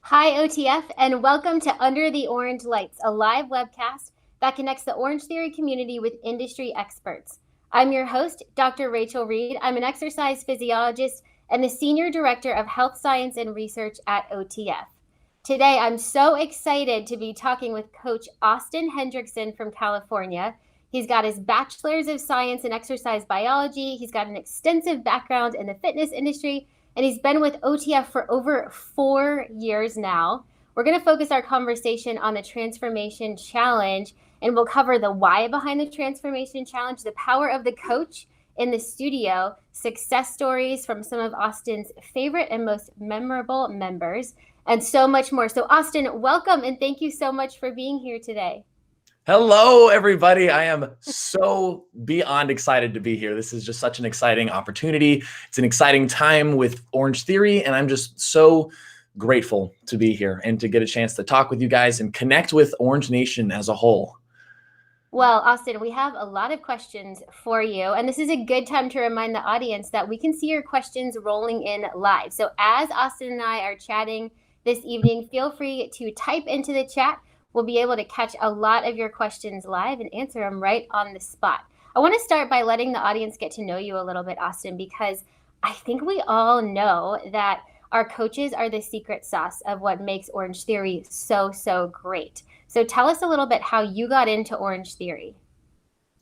Hi, OTF, and welcome to Under the Orange Lights, a live webcast that connects the Orangetheory community with industry experts. I'm your host, Dr. Rachelle Reed. I'm an exercise physiologist and the Senior Director of Health Science and Research at OTF. Today, I'm so excited to be talking with Coach Austin Hendrickson from California. He's got his Bachelor's of Science in Exercise Biology. He's got an extensive background in the fitness industry, and he's been with OTF for over 4 years now. We're going to focus our conversation on the Transformation Challenge, and we'll cover the why behind the Transformation Challenge, the power of the coach in the studio, success stories from some of Austin's favorite and most memorable members, and so much more. So Austin, welcome, and thank you so much for being here today. Hello, everybody. I am so beyond excited to be here. This is just such an exciting opportunity. It's an exciting time with Orangetheory, and I'm just so grateful to be here and to get a chance to talk with you guys and connect with Orange Nation as a whole. Well, Austin, we have a lot of questions for you, and this is a good time to remind the audience that we can see your questions rolling in live. So as Austin and I are chatting this evening, feel free to type into the chat. We'll be able to catch a lot of your questions live and answer them right on the spot. I want to start by letting the audience get to know you a little bit, Austin, because I think we all know that our coaches are the secret sauce of what makes Orangetheory so great. So tell us a little bit how you got into Orangetheory.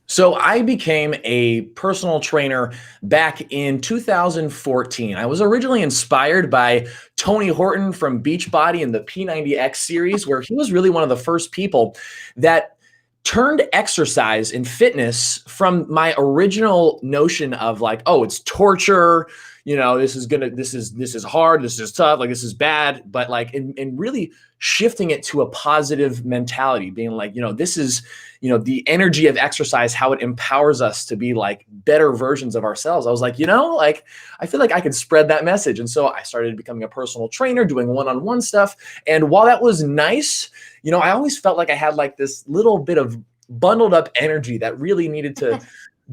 So I became a personal trainer back in 2014. I was originally inspired by Tony Horton from Beachbody and the P90X series, where he was really one of the first people that turned exercise and fitness from my original notion of like, oh, it's torture, you know, this is hard, this is tough, like this is bad, but like in really shifting it to a positive mentality, being like, you know, this is, you know, the energy of exercise, how it empowers us to be like better versions of ourselves. I was like, you know, like I feel like I could spread that message. And so I started becoming a personal trainer, doing one-on-one stuff. And while that was nice, you know, I always felt like I had like this little bit of bundled up energy that really needed to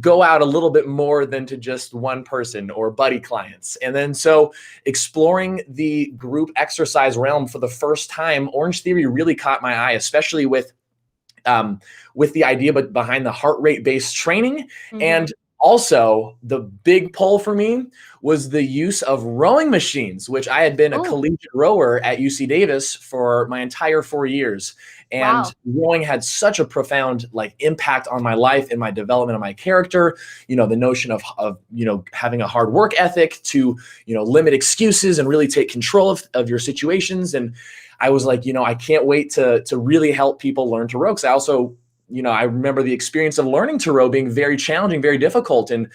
go out a little bit more than to just one person or buddy clients. And then so exploring the group exercise realm for the first time, Orangetheory really caught my eye, especially with the idea behind the heart rate based training. Mm-hmm. And also the big pull for me was the use of rowing machines, which I had been a collegiate rower at UC Davis for my entire 4 years. And rowing had such a profound like impact on my life and my development of my character, you know, the notion of you know, having a hard work ethic to, you know, limit excuses and really take control of your situations. And I was like, you know, I can't wait to really help people learn to row. Because I also, you know, I remember the experience of learning to row being very challenging, very difficult. And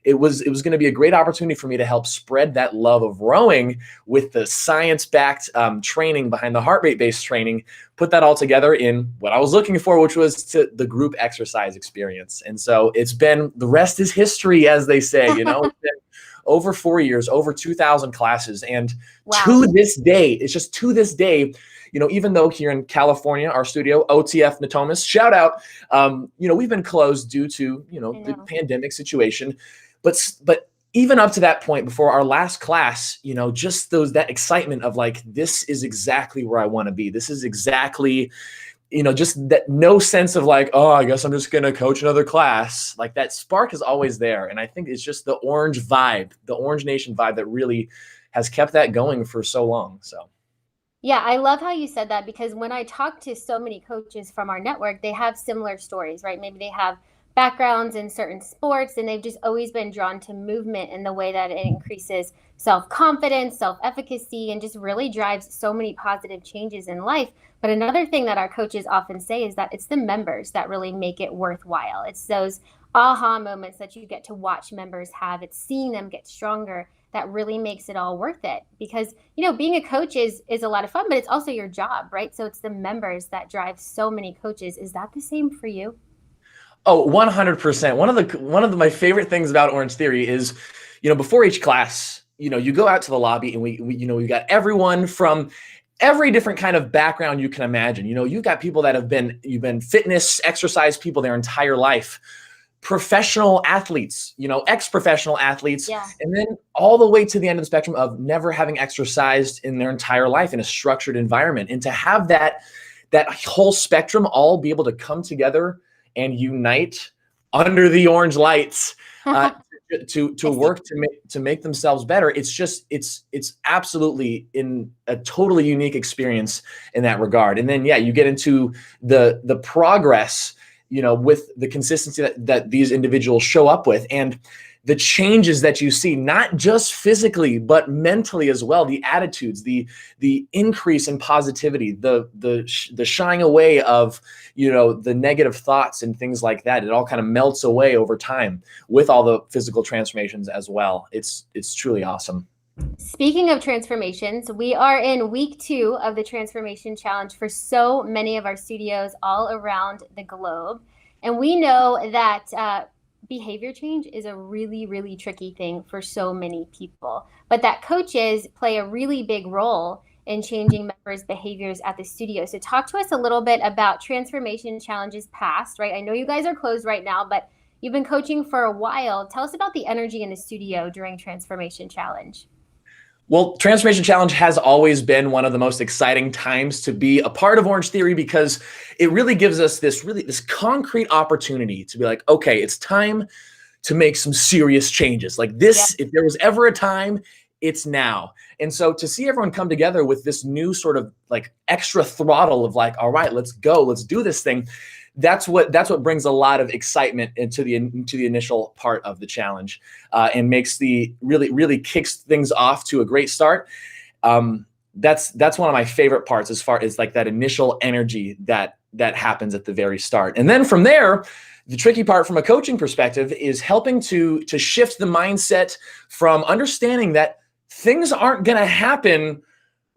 it was going to be a great opportunity for me to help spread that love of rowing with the science-backed training behind the heart rate-based training, put that all together in what I was looking for, which was the group exercise experience. And so it's been, the rest is history, as they say, you know. It's been over 4 years, over 2,000 classes. And to this day, it's just to this day, you know, even though here in California, our studio, OTF Natomas, shout out, you know, we've been closed due to, you know, the pandemic situation. But even up to that point, before our last class, you know, just that excitement of like, this is exactly where I want to be. This is exactly, you know, just that no sense of like, oh, I guess I'm just going to coach another class. Like that spark is always there. And I think it's just the Orange vibe, the Orange Nation vibe that really has kept that going for so long. So. Yeah, I love how you said that, because when I talk to so many coaches from our network, they have similar stories, right? Maybe they have backgrounds in certain sports and they've just always been drawn to movement in the way that it increases self-confidence, self-efficacy, and just really drives so many positive changes in life. But another thing that our coaches often say is that it's the members that really make it worthwhile. It's those aha moments that you get to watch members have. It's seeing them get stronger that really makes it all worth it. Because, you know, being a coach is a lot of fun, but it's also your job, right? So it's the members that drive so many coaches. Is that the same for you? Oh, 100%. One of my favorite things about Orangetheory is, you know, before each class, you know, you go out to the lobby and we you know, we got everyone from every different kind of background you can imagine. You know, you've got people that you've been fitness, exercise people their entire life, professional athletes, ex-professional athletes, Yeah. and then all the way to the end of the spectrum of never having exercised in their entire life in a structured environment. And to have that whole spectrum all be able to come together and unite under the orange lights to work to make themselves better. It's absolutely in a totally unique experience in that regard. And then, you get into the progress, with the consistency that these individuals show up with, and the changes that you see, not just physically, but mentally as well. The attitudes, the increase in positivity, the shying away of, the negative thoughts and things like that. It all kind of melts away over time with all the physical transformations as well. It's truly awesome. Speaking of transformations, we are in week 2 of the Transformation Challenge for so many of our studios all around the globe. And we know that behavior change is a really, really tricky thing for so many people, but that coaches play a really big role in changing members' behaviors at the studio. So talk to us a little bit about Transformation Challenges past, right? I know you guys are closed right now, but you've been coaching for a while. Tell us about the energy in the studio during Transformation Challenge. Well, Transformation Challenge has always been one of the most exciting times to be a part of Orangetheory, because it really gives us this concrete opportunity to be like, okay, it's time to make some serious changes. Like this, if there was ever a time, it's now. And so to see everyone come together with this new sort of like extra throttle of like, all right, let's go, let's do this thing. That's what brings a lot of excitement into the initial part of the challenge, and makes really kicks things off to a great start. That's one of my favorite parts, as far as like that initial energy that happens at the very start. And then from there, the tricky part from a coaching perspective is helping to shift the mindset from understanding that things aren't going to happen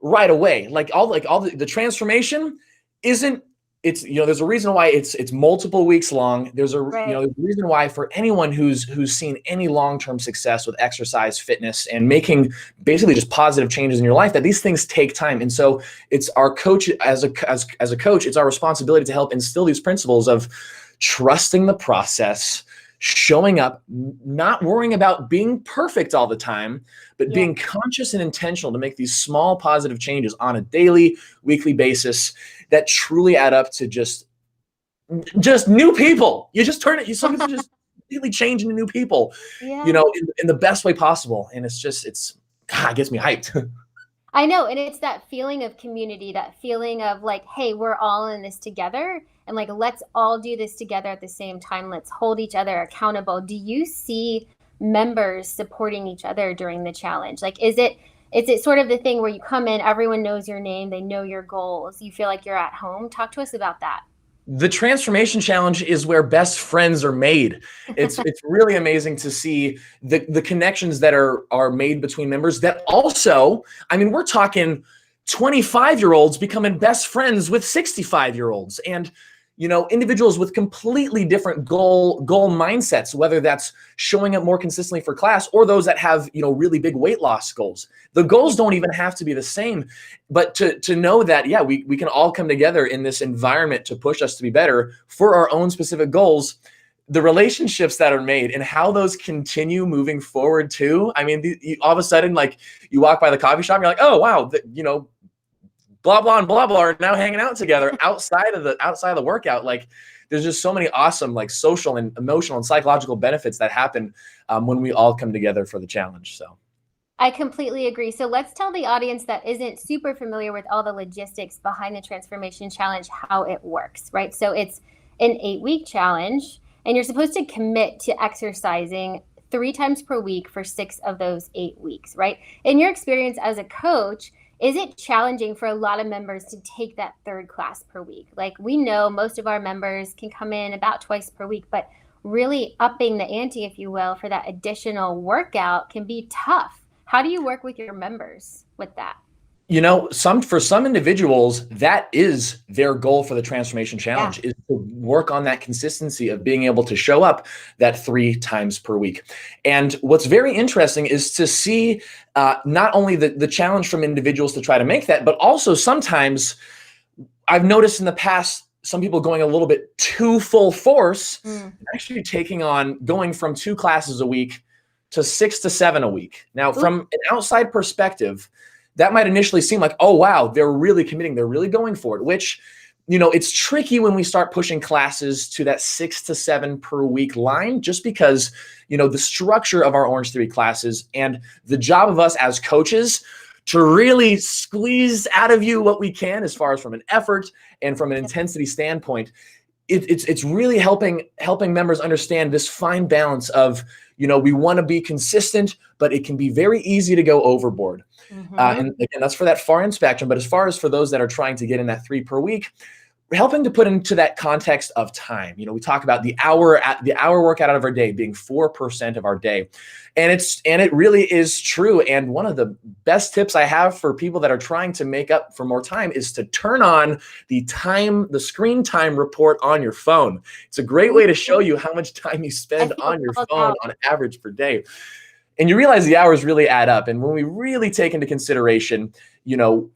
right away. Like all the transformation isn't. There's a reason why it's multiple weeks long. There's a reason why for anyone who's seen any long-term success with exercise, fitness, and making basically just positive changes in your life, that these things take time. And so it's our coach as a coach, it's our responsibility to help instill these principles of trusting the process, showing up, not worrying about being perfect all the time, but being conscious and intentional to make these small positive changes on a daily, weekly basis that truly add up to just new people. You just turn it, sometimes just completely change into new people, in the best way possible. And it gets me hyped. I know. And it's that feeling of community, that feeling of like, hey, we're all in this together. And like, let's all do this together at the same time. Let's hold each other accountable. Do you see members supporting each other during the challenge? Like, is it sort of the thing where you come in, everyone knows your name, they know your goals, you feel like you're at home? Talk to us about that. The Transformation Challenge is where best friends are made. It's really amazing to see the connections that are made between members that also, I mean, we're talking 25-year-olds becoming best friends with 65-year-olds, and individuals with completely different goal mindsets, whether that's showing up more consistently for class or those that have, really big weight loss goals. The goals don't even have to be the same, but to know that, we can all come together in this environment to push us to be better for our own specific goals. The relationships that are made and how those continue moving forward too. I mean, all of a sudden, like you walk by the coffee shop, you're like, oh, wow, blah, blah, and blah, blah are now hanging out together outside of the workout. Like there's just so many awesome, like social and emotional and psychological benefits that happen when we all come together for the challenge. So I completely agree. So let's tell the audience that isn't super familiar with all the logistics behind the Transformation Challenge, how it works, right? So it's an 8-week challenge, and you're supposed to commit to exercising 3 times per week for 6 of those 8 weeks, right? In your experience as a coach, is it challenging for a lot of members to take that 3rd class per week? Like, we know most of our members can come in about twice per week, but really upping the ante, if you will, for that additional workout can be tough. How do you work with your members with that? For some individuals, that is their goal for the Transformation Challenge, is to work on that consistency of being able to show up that 3 times per week. And what's very interesting is to see not only the challenge from individuals to try to make that, but also sometimes I've noticed in the past, some people going a little bit too full force, actually going from 2 classes a week to 6 to 7 a week. Now, from an outside perspective, that might initially seem like, oh, wow, they're really committing. They're really going for it, which, it's tricky when we start pushing classes to that 6 to 7 per week line, just because, the structure of our Orangetheory classes and the job of us as coaches to really squeeze out of you what we can as far as from an effort and from an intensity standpoint. It's really helping members understand this fine balance of, we want to be consistent, but it can be very easy to go overboard. And again, that's for that far end spectrum. But as far as for those that are trying to get in that 3 per week, helping to put into that context of time. We talk about the hour workout out of our day being 4% of our day. And it really is true. And one of the best tips I have for people that are trying to make up for more time is to turn on the screen time report on your phone. It's a great way to show you how much time you spend on your phone on average per day. And you realize the hours really add up. And when we really take into consideration,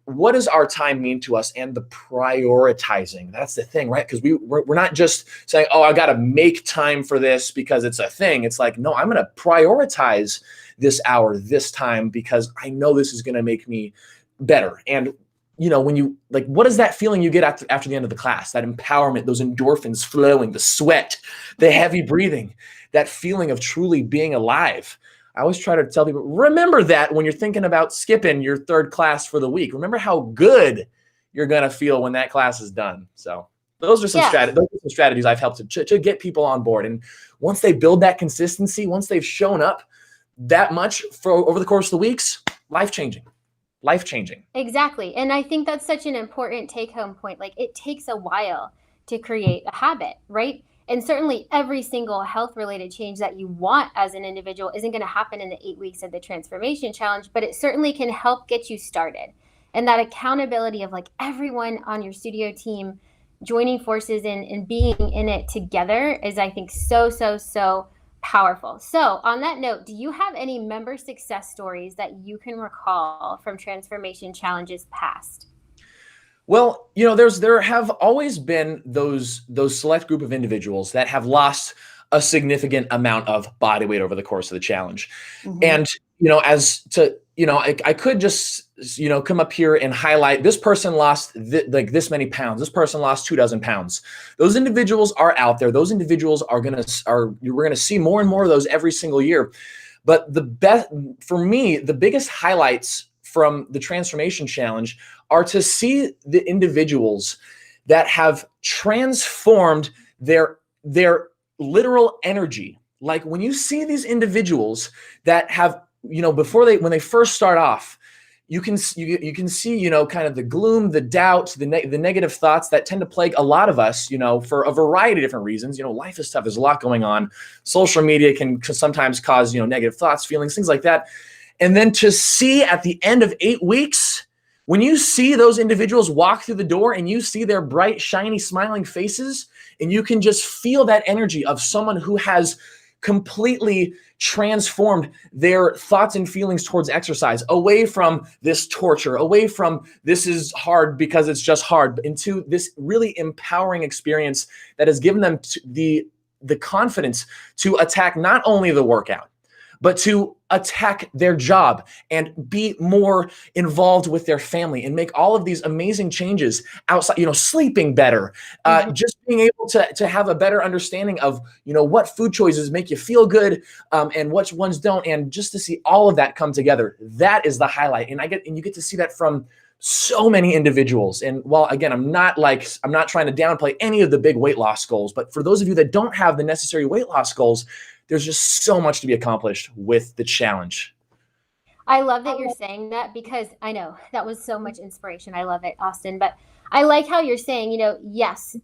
what does our time mean to us, and the prioritizing, that's the thing, right? Because we're not just saying, oh, I got to make time for this because it's a thing. It's like, no, I'm going to prioritize this hour, this time, because I know this is going to make me better. And when you what is that feeling you get after the end of the class? That empowerment, those endorphins flowing, the sweat, the heavy breathing, that feeling of truly being alive. I always try to tell people, remember that when you're thinking about skipping your 3rd class for the week. Remember how good you're going to feel when that class is done. So those are some strategies I've helped to get people on board. And once they build that consistency, once they've shown up that much over the course of the weeks, life-changing. Exactly. And I think that's such an important take-home point. It takes a while to create a habit, right? And certainly every single health-related change that you want as an individual isn't going to happen in the 8 weeks of the transformation challenge, but it certainly can help get you started. And that accountability of everyone on your studio team joining forces and being in it together is, I think, so, so, so powerful. So on that note, do you have any member success stories that you can recall from transformation challenges past? Well, there have always been those select group of individuals that have lost a significant amount of body weight over the course of the challenge. And, I could just, come up here and highlight this person lost this many pounds. This person lost 24 pounds. Those individuals are out there. We're going to see more and more of those every single year. But for me, the biggest highlights from the transformation challenge are to see the individuals that have transformed their literal energy. Like when you see these individuals that have, when they first start off, you can see, kind of the gloom, the doubt, the negative thoughts that tend to plague a lot of us, for a variety of different reasons. Life is tough. There's a lot going on. Social media can sometimes cause, negative thoughts, feelings, things like that. And then to see at the end of 8 weeks, when you see those individuals walk through the door and you see their bright, shiny, smiling faces, and you can just feel that energy of someone who has completely transformed their thoughts and feelings towards exercise, away from this torture, away from this is hard because it's just hard, into this really empowering experience that has given them the confidence to attack not only the workout, but to attack their job and be more involved with their family and make all of these amazing changes outside, sleeping better, just being able to have a better understanding of, what food choices make you feel good, and which ones don't. And just to see all of that come together, that is the highlight. And you get to see that from so many individuals. And while, again, I'm not trying to downplay any of the big weight loss goals, but for those of you that don't have the necessary weight loss goals, there's just so much to be accomplished with the challenge. I love that you're saying that, because I know that was so much inspiration. I love it, Austin. But I like how you're saying, yes,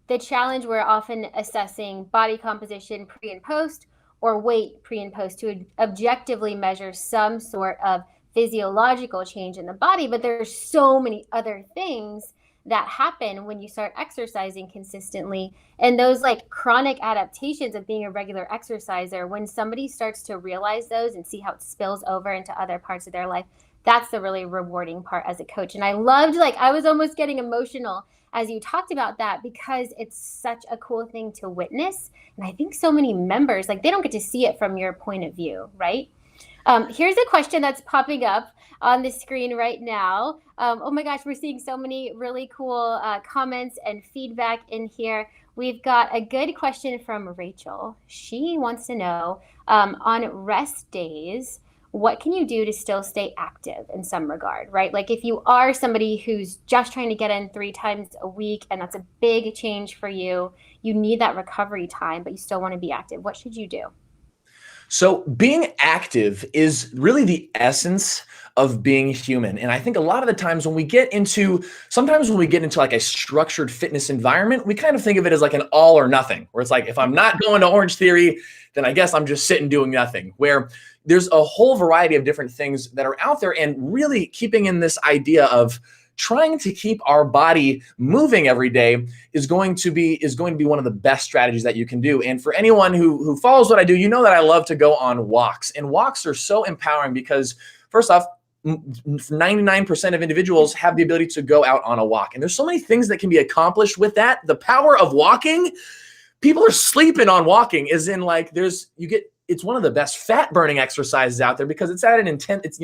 the challenge, we're often assessing body composition pre and post, or weight pre and post, to objectively measure some sort of physiological change in the body. But there's so many other things that happen when you start exercising consistently. And those chronic adaptations of being a regular exerciser, when somebody starts to realize those and see how it spills over into other parts of their life, That's the really rewarding part as a coach. And I loved, like, I was almost getting emotional as you talked about that, because it's such a cool thing to witness. And I think so many members, like, they don't get to see it from your point of view, right? Here's a question that's popping up on the screen right now. Oh my gosh, we're seeing so many really cool comments and feedback in here. We've got a good question from Rachel. She wants to know, on rest days, what can you do to still stay active in some regard, right? Like if you are somebody who's just trying to get in 3 times a week and that's a big change for you, you need that recovery time, but you still want to be active. What should you do? So being active is really the essence of being human. And I think a lot of the times when we get into, sometimes when we get into like a structured fitness environment, we kind of think of it as like an all or nothing, where it's like, if I'm not going to Orange Theory, then I guess I'm just sitting doing nothing, where there's a whole variety of different things that are out there, and really keeping in this idea of trying to keep our body moving every day is going to be one of the best strategies that you can do. And for anyone who follows what I do, you know that I love to go on walks, and walks are so empowering because first off, 99% of individuals have the ability to go out on a walk. And there's so many things that can be accomplished with that. The power of walking, people are sleeping on walking, is in like, it's one of the best fat burning exercises out there, because it's at an intent. It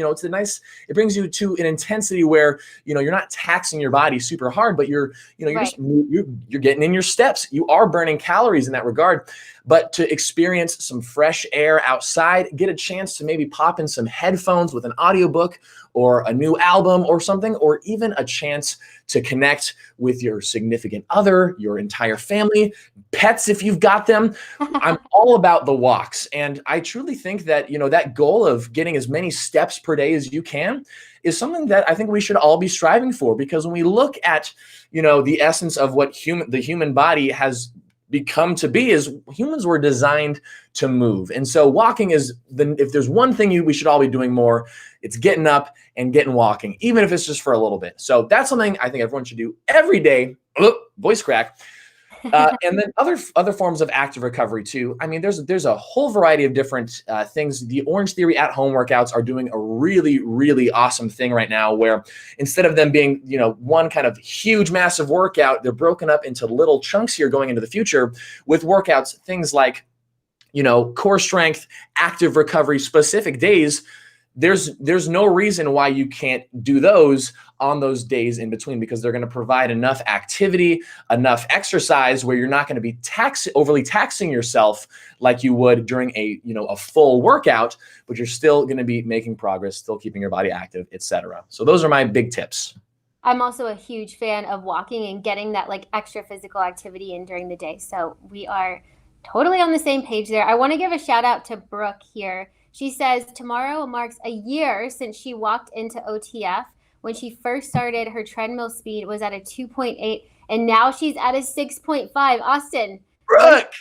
brings you to an intensity where, you're not taxing your body super hard, but you're getting in your steps. You are burning calories in that regard. But to experience some fresh air outside, get a chance to maybe pop in some headphones with an audiobook or a new album or something, or even a chance to connect with your significant other, your entire family, pets if you've got them. I'm all about the walks. And I truly think that, that goal of getting as many steps per day as you can is something that I think we should all be striving for, because when we look at, the essence of what the human body has become to be, is humans were designed to move. And so walking is if there's one thing we should all be doing more, it's getting up and getting walking, even if it's just for a little bit. So that's something I think everyone should do every day. Voice crack. And then other forms of active recovery too. I mean, there's a whole variety of different things. The Orange Theory at home workouts are doing a really, really awesome thing right now, where instead of them being, one kind of huge, massive workout, they're broken up into little chunks here going into the future with workouts, things like, core strength, active recovery, specific days. There's no reason why you can't do those on those days in between, because they're going to provide enough activity, enough exercise where you're not going to be overly taxing yourself like you would during a full workout, but you're still going to be making progress, still keeping your body active, etc. So those are my big tips. I'm also a huge fan of walking and getting that like extra physical activity in during the day. So we are totally on the same page there. I want to give a shout out to Brooke here. She says tomorrow marks a year since she walked into OTF. When she first started, her treadmill speed was at a 2.8, and now she's at a 6.5. Austin. Brooke!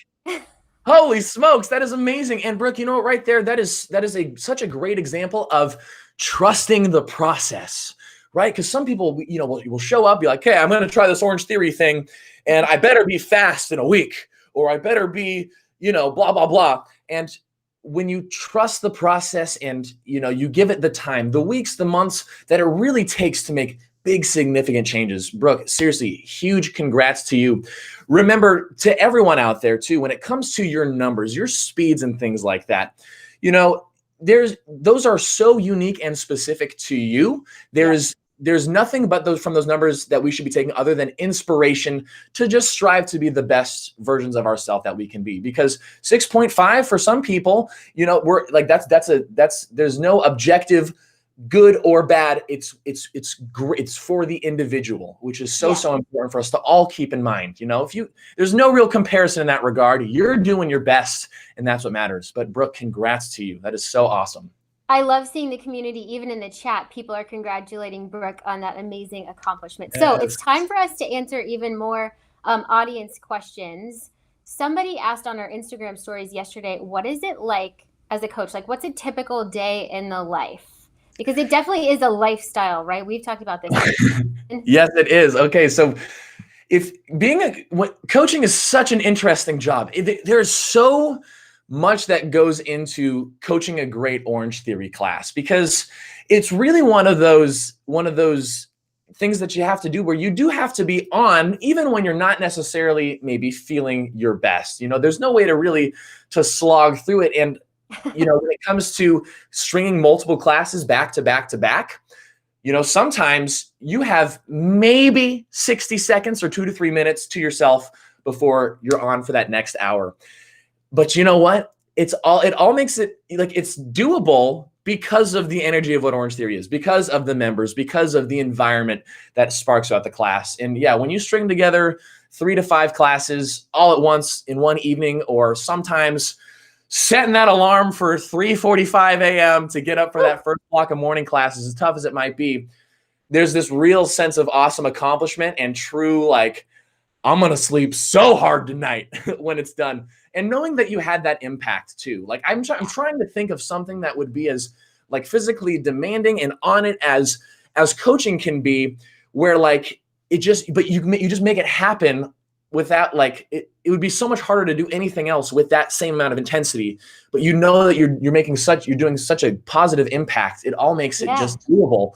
Holy smokes, that is amazing. And Brooke, right there, that is such a great example of trusting the process, right? Because some people, will show up, be like, okay, I'm going to try this Orange Theory thing, and I better be fast in a week, or I better be, blah, blah, blah. And when you trust the process and, you give it the time, the weeks, the months that it really takes to make big, significant changes. Brooke, seriously, huge congrats to you. Remember, to everyone out there too, when it comes to your numbers, your speeds and things like that, those are so unique and specific to you. There's nothing but from those numbers that we should be taking other than inspiration to just strive to be the best versions of ourselves that we can be. Because 6.5 for some people, we're like, there's no objective good or bad. It's great. It's for the individual, which is so important for us to all keep in mind. There's no real comparison in that regard. You're doing your best, and that's what matters. But Brooke, congrats to you. That is so awesome. I love seeing the community, even in the chat, people are congratulating Brooke on that amazing accomplishment. So it's time for us to answer even more audience questions. Somebody asked on our Instagram stories yesterday, what is it like as a coach? Like, what's a typical day in the life? Because it definitely is a lifestyle, right? We've talked about this. Yes, it is. Okay, so coaching is such an interesting job. There's so much that goes into coaching a great Orange Theory class, because it's really one of those things that you have to do where you do have to be on, even when you're not necessarily maybe feeling your best. There's no way to slog through it. And, when it comes to stringing multiple classes back to back to back, sometimes you have maybe 60 seconds or 2 to 3 minutes to yourself before you're on for that next hour. But you know what? It all makes it like it's doable because of the energy of what Orange Theory is, because of the members, because of the environment that sparks throughout the class. And yeah, when you string together 3 to 5 classes all at once in one evening, or sometimes setting that alarm for 3:45 a.m. to get up for that first block of morning classes, as tough as it might be, there's this real sense of awesome accomplishment and true, like, I'm going to sleep so hard tonight when it's done. And knowing that you had that impact too. Like I'm trying to think of something that would be as like physically demanding and on it as coaching can be, where like but you just make it happen without like, it would be so much harder to do anything else with that same amount of intensity, but that you're doing such a positive impact. It all makes it just doable.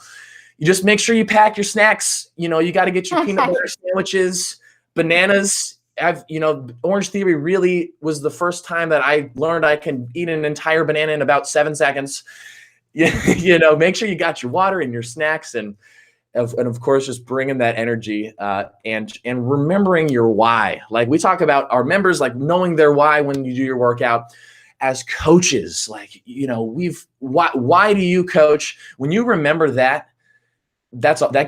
You just make sure you pack your snacks. You got to get your peanut butter sandwiches, bananas. Orange Theory really was the first time that I learned I can eat an entire banana in about 7 seconds. Make sure you got your water and your snacks, and of course, just bringing that energy and remembering your why. Like we talk about our members, like knowing their why when you do your workout. As coaches, like, why do you coach? When you remember that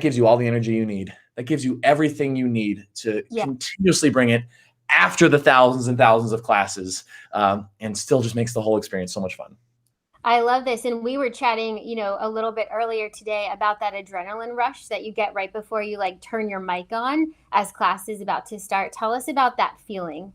gives you all the energy you need. That gives you everything you need to continuously bring it after the thousands and thousands of classes, and still just makes the whole experience so much fun. I love this. And we were chatting, a little bit earlier today about that adrenaline rush that you get right before you like turn your mic on as class is about to start. Tell us about that feeling.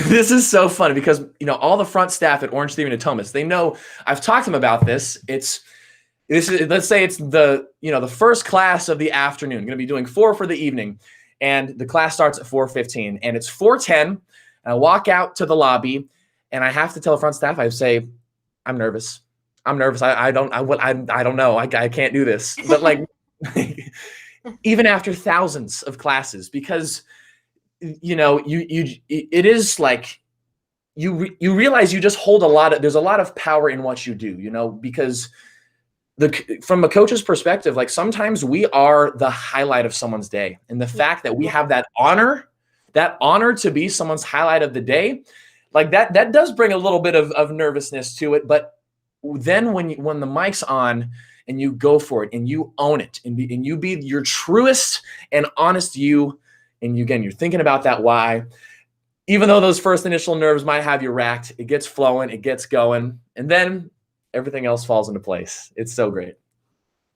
This is so fun because, all the front staff at Orange Theory and Thomas, they know I've talked to them about this. Let's say it's the first class of the afternoon, going to be doing 4 for the evening, and the class starts at 4:15, and it's 4:10. And I walk out to the lobby, and I have to tell the front staff, I say, I'm nervous. I don't know. I can't do this. But like, even after thousands of classes, because it is like you realize you just hold there's a lot of power in what you do, because from a coach's perspective, like sometimes we are the highlight of someone's day. And the fact that we have that honor to be someone's highlight of the day, like that does bring a little bit of nervousness to it. But then when the mic's on and you go for it and you own it and you be your truest and honest you, and you're thinking about that why, even though those first initial nerves might have you racked, it gets flowing, it gets going, and then everything else falls into place. It's so great.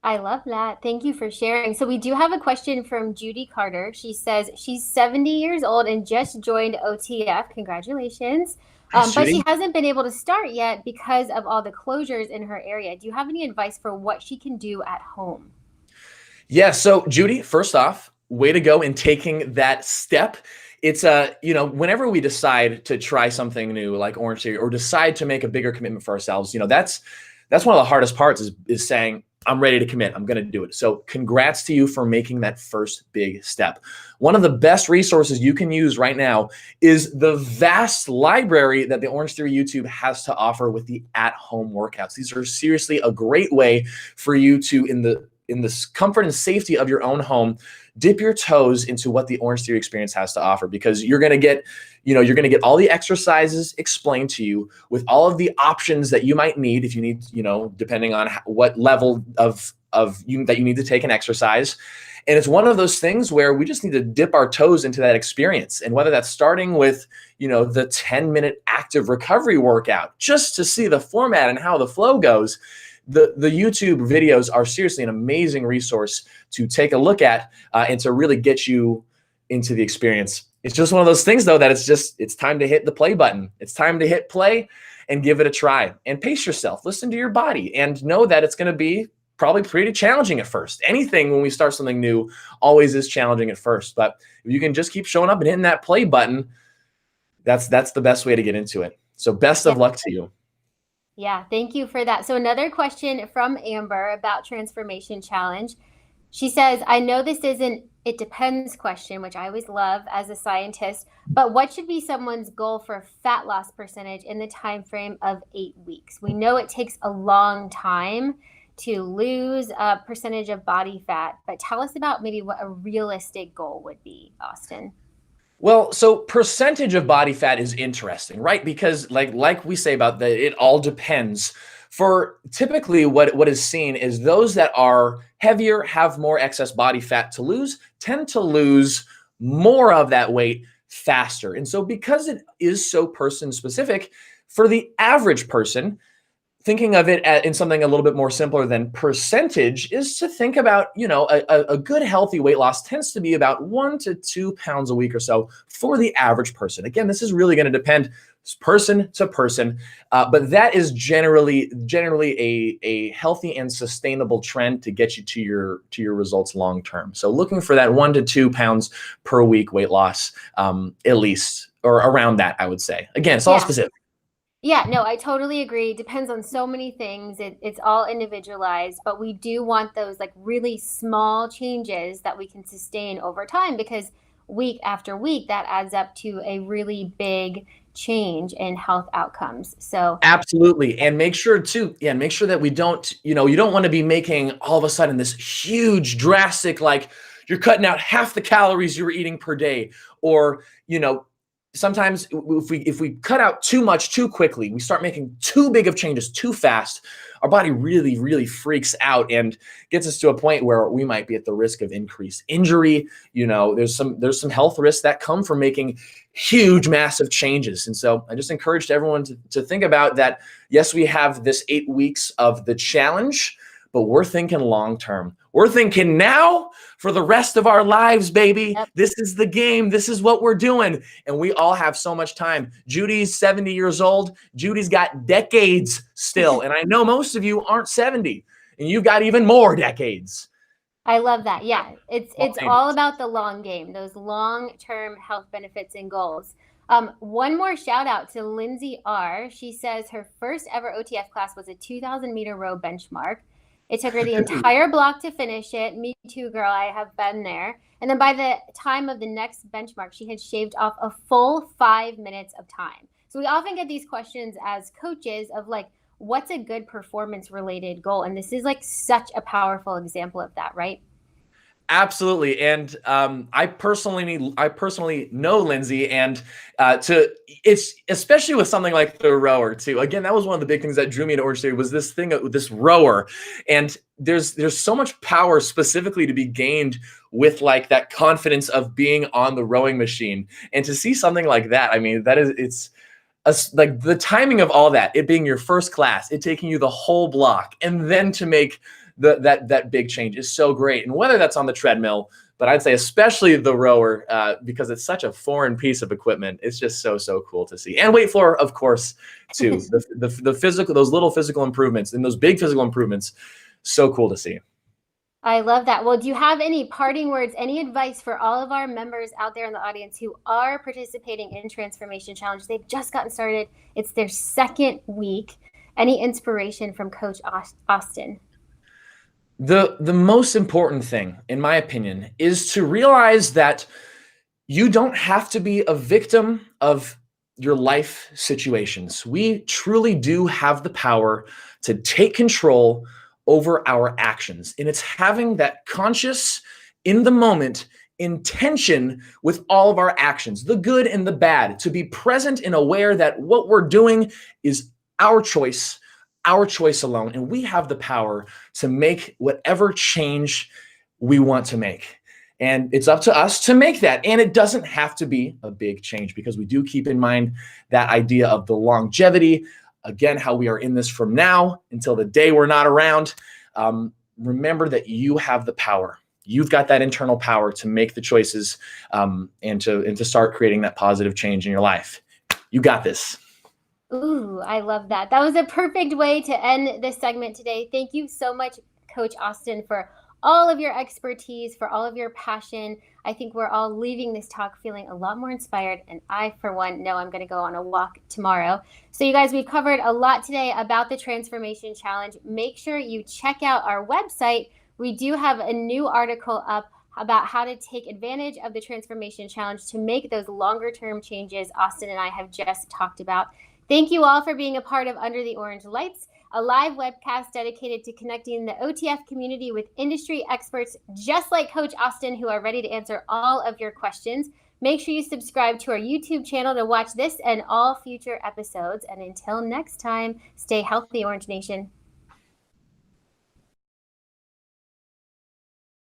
I love that. Thank you for sharing. So we do have a question from Judy Carter. She says she's 70 years old and just joined OTF. Congratulations. But she hasn't been able to start yet because of all the closures in her area. Do you have any advice for what she can do at home? Yeah. So Judy, first off, way to go in taking that step. It's whenever we decide to try something new like Orange Theory or decide to make a bigger commitment for ourselves, that's one of the hardest parts is saying, I'm ready to commit. I'm going to do it. So congrats to you for making that first big step. One of the best resources you can use right now is the vast library that the Orange Theory YouTube has to offer with the at-home workouts. These are seriously a great way for you to, in the comfort and safety of your own home, dip your toes into what the Orange Theory experience has to offer, because you're going to get all the exercises explained to you with all of the options that you might need if you need, depending on what level of you that you need to take an exercise. And it's one of those things where we just need to dip our toes into that experience. And whether that's starting with, the 10-minute active recovery workout, just to see the format and how the flow goes, the YouTube videos are seriously an amazing resource to take a look at and to really get you into the experience. It's just one of those things, though, that it's time to hit the play button. It's time to hit play and give it a try and pace yourself. Listen to your body and know that it's going to be probably pretty challenging at first. Anything when we start something new always is challenging at first. But if you can just keep showing up and hitting that play button, that's the best way to get into it. So best of luck to you. Yeah, thank you for that. So another question from Amber about Transformation Challenge. She says, I know this isn't it depends question, which I always love as a scientist, but what should be someone's goal for fat loss percentage in the time frame of 8 weeks? We know it takes a long time to lose a percentage of body fat, but tell us about maybe what a realistic goal would be, Austin. Well, so percentage of body fat is interesting, right? Because like we say about that, it all depends. For typically what is seen is those that are heavier, have more excess body fat to lose, tend to lose more of that weight faster. And so because it is so person specific, for the average person, thinking of it in something a little bit more simpler than percentage is to think about, a good healthy weight loss tends to be about 1 to 2 pounds a week or so for the average person. Again, this is really going to depend person to person, but that is generally a healthy and sustainable trend to get you to your results long term. So looking for that 1 to 2 pounds per week weight loss, at least, or around that, I would say. Again, it's all specific. Yeah, no, I totally agree. It depends on so many things. It's all individualized, but we do want those like really small changes that we can sustain over time, because week after week, that adds up to a really big change in health outcomes. So absolutely. And make sure that we don't, you don't want to be making all of a sudden this huge drastic, like you're cutting out half the calories you were eating per day, or, sometimes if we cut out too much too quickly, we start making too big of changes too fast, our body really, really freaks out and gets us to a point where we might be at the risk of increased injury. There's some health risks that come from making huge, massive changes. And so I just encourage everyone to think about that. Yes, we have this 8 weeks of the challenge, but we're thinking long term. We're thinking now for the rest of our lives, baby. Yep. This is the game. This is what we're doing. And we all have so much time. Judy's 70 years old. Judy's got decades still. And I know most of you aren't 70, and you've got even more decades. I love that. Yeah, it's all about the long game, those long-term health benefits and goals. One more shout out to Lindsay R. She says her first ever OTF class was a 2,000 meter row benchmark. It took her the entire block to finish it. Me too, girl. I have been there. And then by the time of the next benchmark, she had shaved off a full 5 minutes of time. So we often get these questions as coaches of like, what's a good performance related goal? And this is like such a powerful example of that, right? Absolutely. And I personally know Lindsay, and it's especially with something like the rower too. Again, that was one of the big things that drew me to Orangetheory, was this rower. And there's so much power specifically to be gained with like that confidence of being on the rowing machine. And to see something like that, I mean, it's like the timing of all that, it being your first class, it taking you the whole block, and then to make that big change is so great. And whether that's on the treadmill, but I'd say especially the rower, because it's such a foreign piece of equipment, it's just so cool to see. And weight floor, of course, too. the physical, those little physical improvements and those big physical improvements, so cool to see. I love that. Well, do you have any parting words, any advice for all of our members out there in the audience who are participating in Transformation Challenge? They've just gotten started. It's their second week. Any inspiration from Coach Austin? The most important thing, in my opinion, is to realize that you don't have to be a victim of your life situations. We truly do have the power to take control over our actions. And it's having that conscious, in the moment, intention with all of our actions, the good and the bad, to be present and aware that what we're doing is our choice alone, and we have the power to make whatever change we want to make. And it's up to us to make that. And it doesn't have to be a big change, because we do keep in mind that idea of the longevity, again, how we are in this from now until the day we're not around. Remember that you have the power. You've got that internal power to make the choices, and to start creating that positive change in your life. You got this. Ooh, I love that. That was a perfect way to end this segment today. Thank you so much, Coach Austin, for all of your expertise, for all of your passion. I think we're all leaving this talk feeling a lot more inspired. And I, for one, know I'm going to go on a walk tomorrow. So you guys, we've covered a lot today about the Transformation Challenge. Make sure you check out our website. We do have a new article up about how to take advantage of the Transformation Challenge to make those longer term changes Austin and I have just talked about. Thank you all for being a part of Under the Orange Lights, a live webcast dedicated to connecting the OTF community with industry experts just like Coach Austin, who are ready to answer all of your questions. Make sure you subscribe to our YouTube channel to watch this and all future episodes. And until next time, stay healthy, Orange Nation.